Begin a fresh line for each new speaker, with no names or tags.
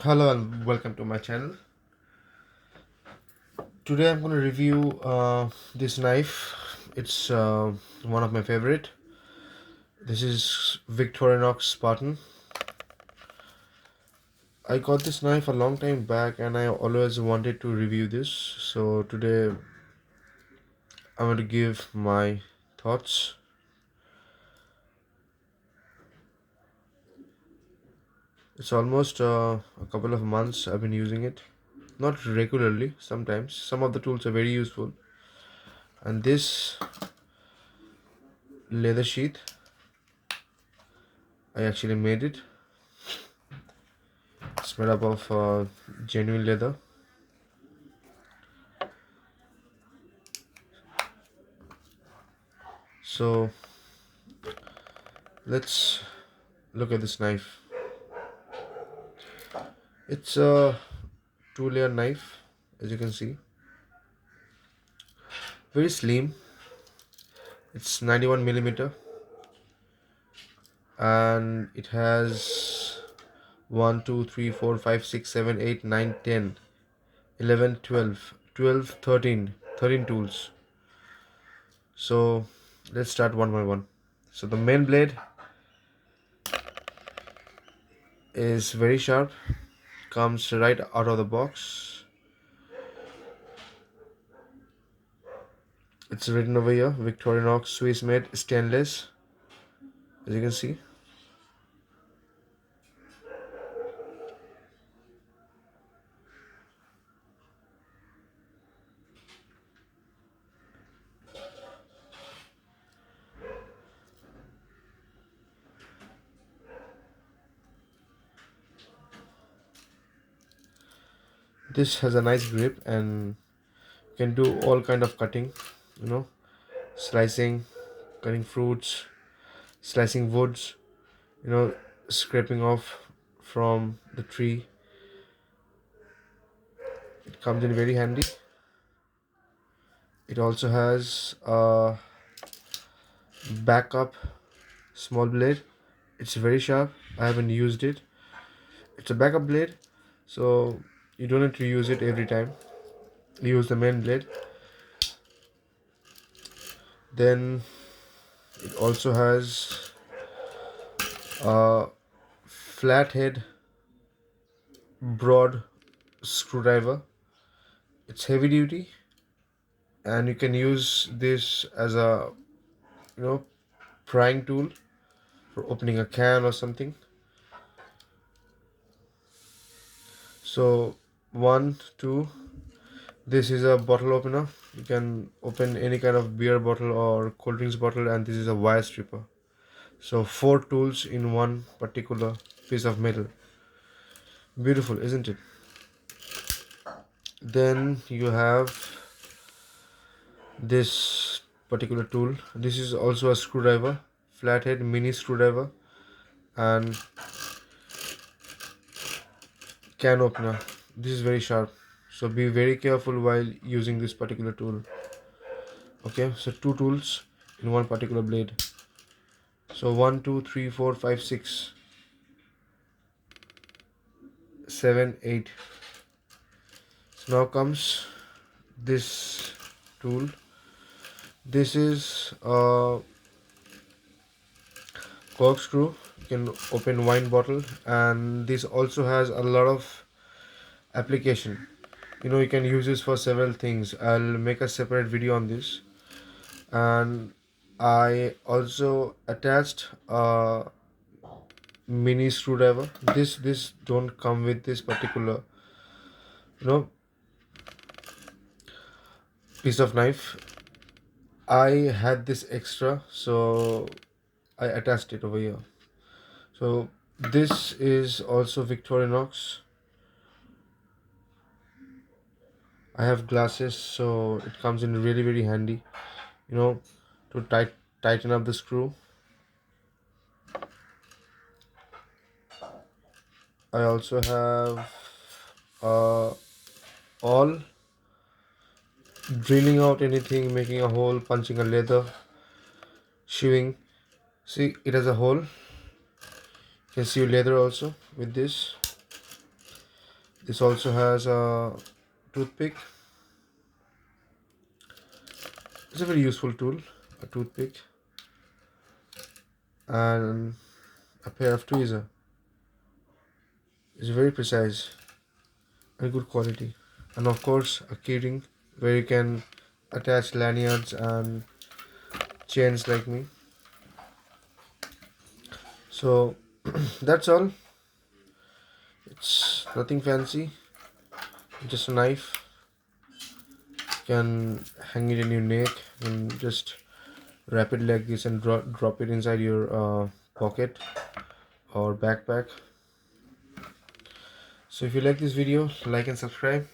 Hello and welcome to my channel. Today I'm going to review this knife. It's one of my favorite. This is Victorinox Spartan. I got this knife a long time back and I always wanted to review this. So today I'm going to give my thoughts. It's almost a couple of months I've been using it. Not regularly, sometimes. Some of the tools are very useful. And this leather sheath, I actually made it. It's made up of genuine leather. So let's look at this knife. It's a two-layer knife, as you can see. Very slim. It's 91 millimeter, and it has 1, 2, 3, 4, 5, 6, 7, 8, 9, 10, 11, 12, 12, 13, 13 tools. So let's start one by one. So the main blade is very sharp, comes right out of the box. It's written over here, Victorinox Swiss made stainless, as you can see. This has a nice grip and can do all kind of cutting, you know, slicing, cutting fruits, slicing woods, you know, scraping off from the tree. It comes in very handy. It also has a backup small blade. It's very sharp. I haven't used it. It's a backup blade, so you don't need to use it every time. You use the main blade. Then it also has a flathead broad screwdriver. It's heavy duty, and you can use this as a, you know, prying tool for opening a can or something. So one, two, this is a bottle opener. You can open any kind of beer bottle or cold drinks bottle, and this is a wire stripper. So four tools in one particular piece of metal. Beautiful, isn't it? Then you have this particular tool. This is also a screwdriver, flathead mini screwdriver, and can opener. This is very sharp, so be very careful while using this particular tool. Okay, so two tools in one particular blade. So 1, 2, 3, 4, 5, 6, 7, 8. So now comes this tool. This is a corkscrew. You can open wine bottle, and this also has a lot of application. You know, you can use this for several things. I'll make a separate video on this. And I also attached a mini screwdriver. This don't come with this particular, you know, piece of knife. I had this extra, so I attached it over here. So this is also Victorinox. I have glasses, so it comes in really very handy, you know, to tighten up the screw. I also have all drilling out anything, making a hole, punching a leather, shewing. See, it has a hole. You can see leather also with this. This also has a toothpick. It's a very useful tool, a toothpick, and a pair of tweezer. It's very precise and good quality. And of course, a keyring where you can attach lanyards and chains like me. So that's all. It's nothing fancy, just a knife. You can hang it in your neck and just wrap it like this and drop it inside your pocket or backpack. So if you like this video, like and subscribe.